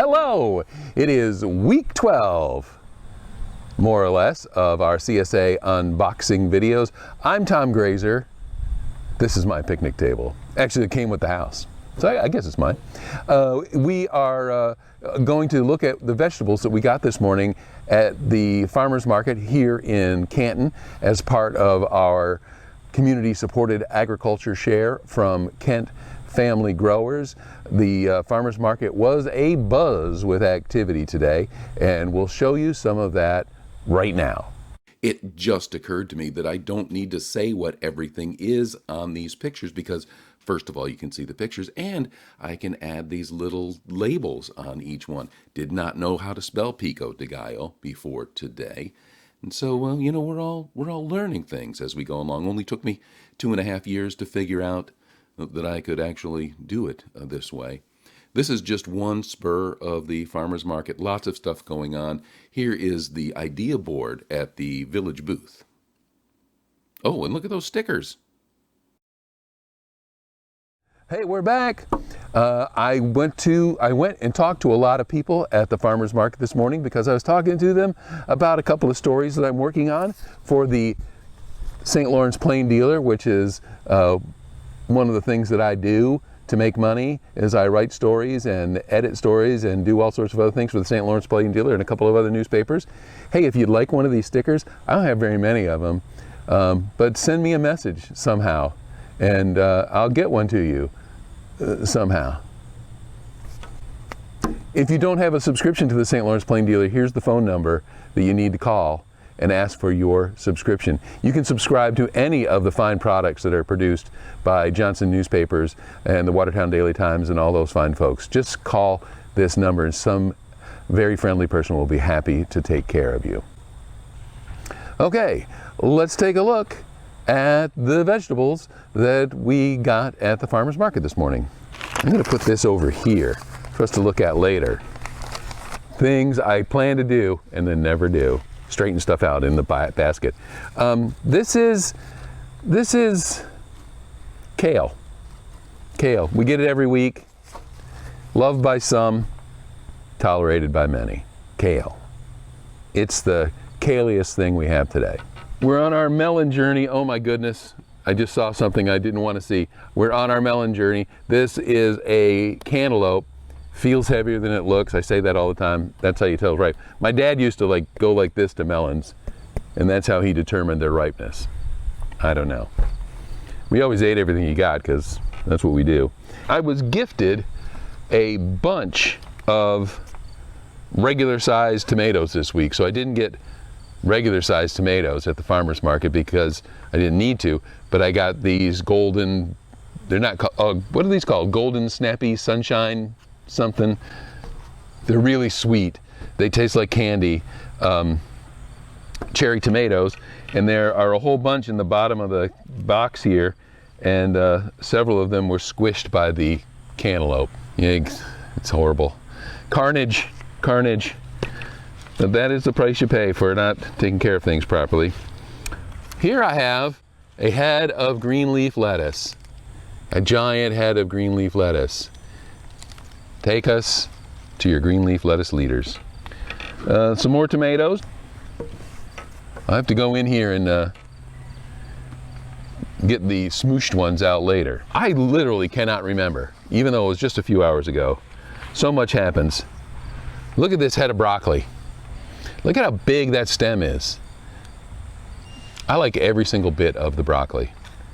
Hello! It is week 12, more or less, of our CSA unboxing videos. I'm Tom Graser. This is my picnic table. Actually, it came with the house, so I guess it's mine. We are going to look at the vegetables that we got this morning at the farmers market here in Canton as part of our community-supported agriculture share from Kent family growers. The farmers market was a buzz with activity today, and we'll show you some of that right now. It just occurred to me that I don't need to say what everything is on these pictures because, first of all, you can see the pictures, and I can add these little labels on each one. Did not know how to spell pico de gallo before today. And so, well, you know, we're all learning things as we go along. Only took me 2.5 years to figure out that I could actually do it this way. This is just one spur of the farmers market. Lots of stuff going on. Here is the idea board at the village booth. Oh, and look at those stickers. Hey, we're back. I went and talked to a lot of people at the farmers market this morning because I was talking to them about a couple of stories that I'm working on for the St. Lawrence Plain Dealer, which is one of the things that I do to make money is I write stories and edit stories and do all sorts of other things for the St. Lawrence Plain Dealer and a couple of other newspapers. Hey, if you'd like one of these stickers, I don't have very many of them, but send me a message somehow and I'll get one to you somehow. If you don't have a subscription to the St. Lawrence Plain Dealer, here's the phone number that you need to call and ask for your subscription. You can subscribe to any of the fine products that are produced by Johnson Newspapers and the Watertown Daily Times and all those fine folks. Just call this number and some very friendly person will be happy to take care of you. Okay, let's take a look at the vegetables that we got at the farmers market this morning. I'm gonna put this over here for us to look at later. Things I plan to do and then never do. Straighten stuff out in the basket. This is kale. Kale. We get it every week. Loved by some, tolerated by many. Kale. It's the kaliest thing we have today. We're on our melon journey. Oh my goodness. I just saw something I didn't want to see. We're on our melon journey. This is a cantaloupe. Feels heavier than it looks. I say that all the time. That's how you tell it's ripe. My dad used to go like this to melons, and that's how he determined their ripeness. I don't know. We always ate everything he got because that's what we do. I was gifted a bunch of regular sized tomatoes this week, so I didn't get regular sized tomatoes at the farmers market because I didn't need to, but I got these golden, they're not called, what are these called? Golden Snappy Sunshine something. They're really sweet. They taste like candy. Cherry tomatoes, and there are a whole bunch in the bottom of the box here, and several of them were squished by the cantaloupe. It's horrible. Carnage, carnage. But that is the price you pay for not taking care of things properly. Here I have a head of green leaf lettuce. A giant head of green leaf lettuce. Take us to your green leaf lettuce leaders. Some more tomatoes. I'll have to go in here and get the smooshed ones out later. I literally cannot remember, even though it was just a few hours ago. So much happens. Look at this head of broccoli. Look at how big that stem is. I like every single bit of the broccoli,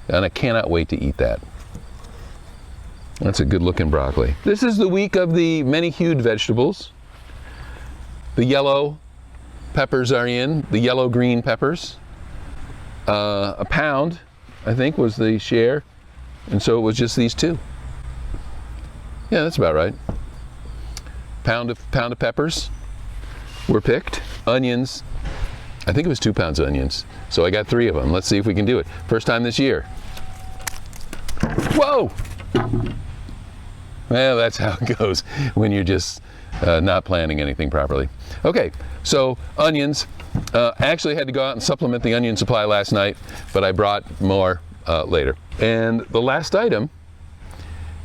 and I cannot wait to eat that. That's a good looking broccoli. This is the week of the many-hued vegetables. The yellow peppers are in, the yellow-green peppers. A pound, I think, was the share, and so it was just these two. Yeah, that's about right. Pound of peppers were picked. Onions, I think it was 2 pounds of onions, so I got 3 of them. Let's see if we can do it. First time this year. Whoa! Well, that's how it goes when you're just not planning anything properly. Okay, so onions. I actually had to go out and supplement the onion supply last night, but I brought more later. And the last item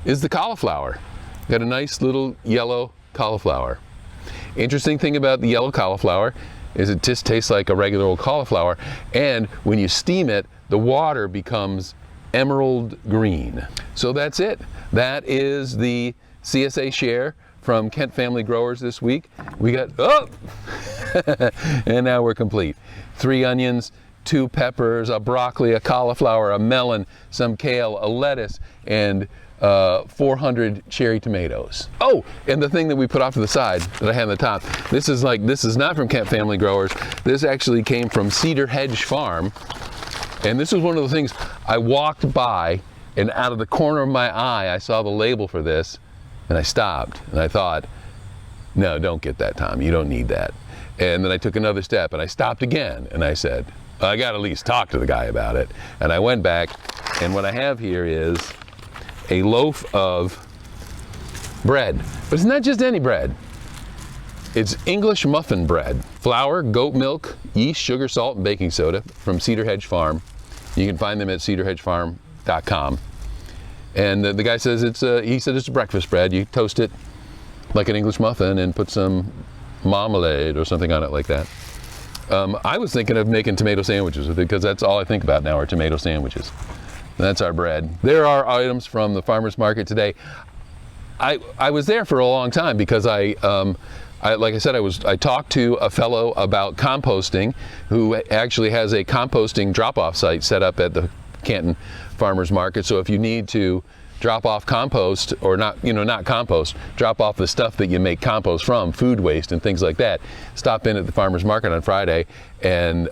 is the cauliflower. Got a nice little yellow cauliflower. Interesting thing about the yellow cauliflower is it just tastes like a regular old cauliflower, and when you steam it, the water becomes emerald green. So that's it. That is the CSA share from Kent Family Growers this week. We got, and now we're complete. 3 onions, 2 peppers, a broccoli, a cauliflower, a melon, some kale, a lettuce, and 400 cherry tomatoes. Oh, and the thing that we put off to the side that I had on the top, this is not from Kent Family Growers. This actually came from Cedar Hedge Farm. And this is one of the things I walked by, and out of the corner of my eye, I saw the label for this, and I stopped, and I thought, no, don't get that, Tom. You don't need that. And then I took another step, and I stopped again, and I said, I got to at least talk to the guy about it. And I went back, and what I have here is a loaf of bread. But it's not just any bread. It's English muffin bread. Flour, goat milk, yeast, sugar, salt, and baking soda from Cedar Hedge Farm. You can find them at cedarhedgefarm.com. And the guy says he said it's a breakfast bread. You toast it like an English muffin and put some marmalade or something on it like that. I was thinking of making tomato sandwiches with it, because that's all I think about now are tomato sandwiches. And that's our bread. There are items from the farmer's market today. I was there for a long time because like I said, I talked to a fellow about composting who actually has a composting drop-off site set up at the Canton Farmers Market. So if you need to drop off compost, or not compost, drop off the stuff that you make compost from, food waste and things like that, stop in at the Farmers Market on Friday, and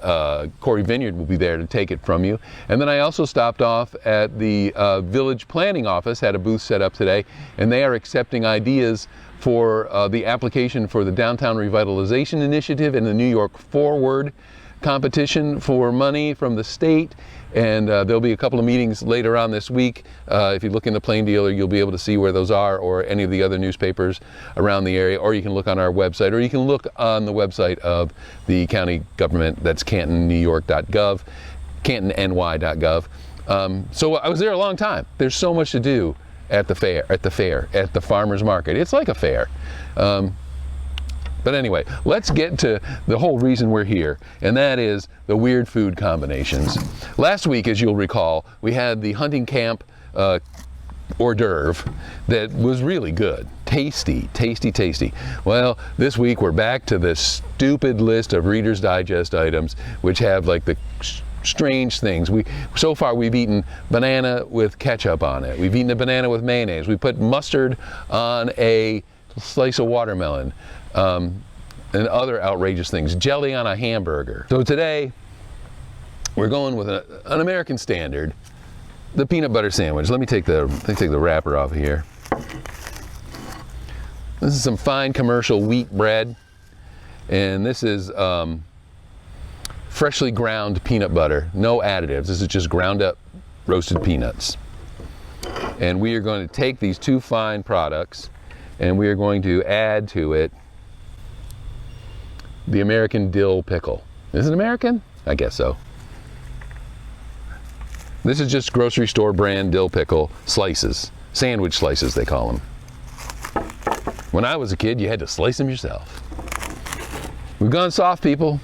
Corey Vineyard will be there to take it from you. And then I also stopped off at the Village Planning Office, had a booth set up today, and they are accepting ideas for the application for the Downtown Revitalization Initiative and the New York Forward competition for money from the state. And there'll be a couple of meetings later on this week. If you look in the Plain Dealer, you'll be able to see where those are, or any of the other newspapers around the area, or you can look on our website, or you can look on the website of the county government. That's cantonnewyork.gov, cantonny.gov. So I was there a long time. There's so much to do at the farmer's market. It's like a fair. But anyway, let's get to the whole reason we're here, and that is the weird food combinations. Last week, as you'll recall, we had the hunting camp hors d'oeuvre that was really good. Tasty, tasty, tasty. Well, this week we're back to this stupid list of Reader's Digest items, which have like the strange things. So far we've eaten banana with ketchup on it. We've eaten a banana with mayonnaise. We put mustard on a slice of watermelon. And other outrageous things. Jelly on a hamburger. So today, we're going with an American standard, the peanut butter sandwich. Let me take the wrapper off here. This is some fine commercial wheat bread, and this is freshly ground peanut butter. No additives. This is just ground up roasted peanuts. And we are going to take these 2 fine products, and we are going to add to it the American dill pickle. Is it American? I guess so. This is just grocery store brand dill pickle slices. Sandwich slices, they call them. When I was a kid, you had to slice them yourself. We've gone soft, people.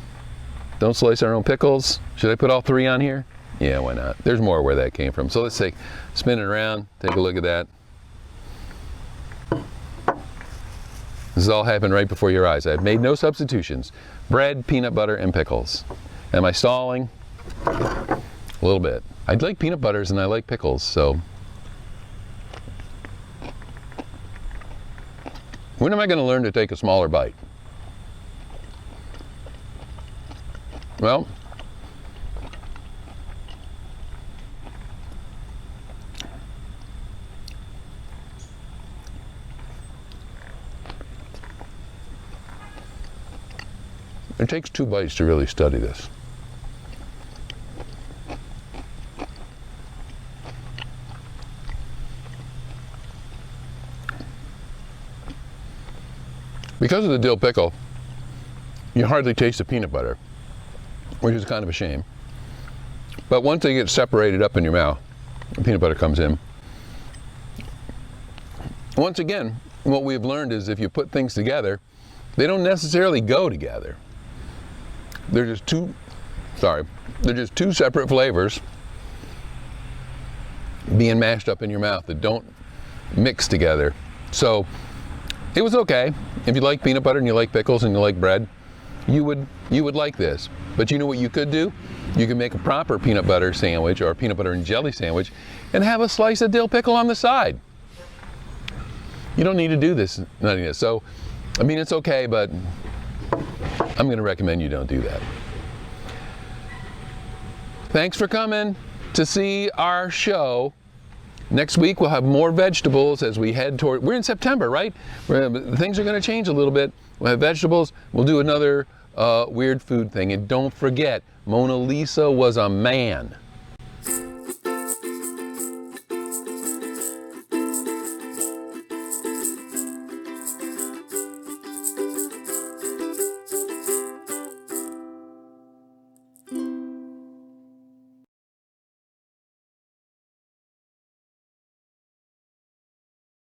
Don't slice our own pickles. Should I put all 3 on here? Yeah, why not? There's more where that came from. So let's spin it around, take a look at that. This has all happened right before your eyes. I've made no substitutions. Bread, peanut butter, and pickles. Am I stalling? A little bit. I like peanut butters and I like pickles, so. When am I going to learn to take a smaller bite? Well, it takes 2 bites to really study this. Because of the dill pickle, you hardly taste the peanut butter, which is kind of a shame. But once they get separated up in your mouth, the peanut butter comes in. Once again, what we've learned is if you put things together, they don't necessarily go together. They're just two separate flavors being mashed up in your mouth that don't mix together. So it was okay. If you like peanut butter and you like pickles and you like bread, you would like this. But you know what you could do? You can make a proper peanut butter sandwich or a peanut butter and jelly sandwich and have a slice of dill pickle on the side. You don't need to do this, none of this. So, I mean, it's okay, but I'm going to recommend you don't do that. Thanks for coming to see our show. Next week we'll have more vegetables as we head toward, we're in September, right? Things are going to change a little bit. We'll have vegetables. We'll do another weird food thing. And don't forget, Mona Lisa was a man.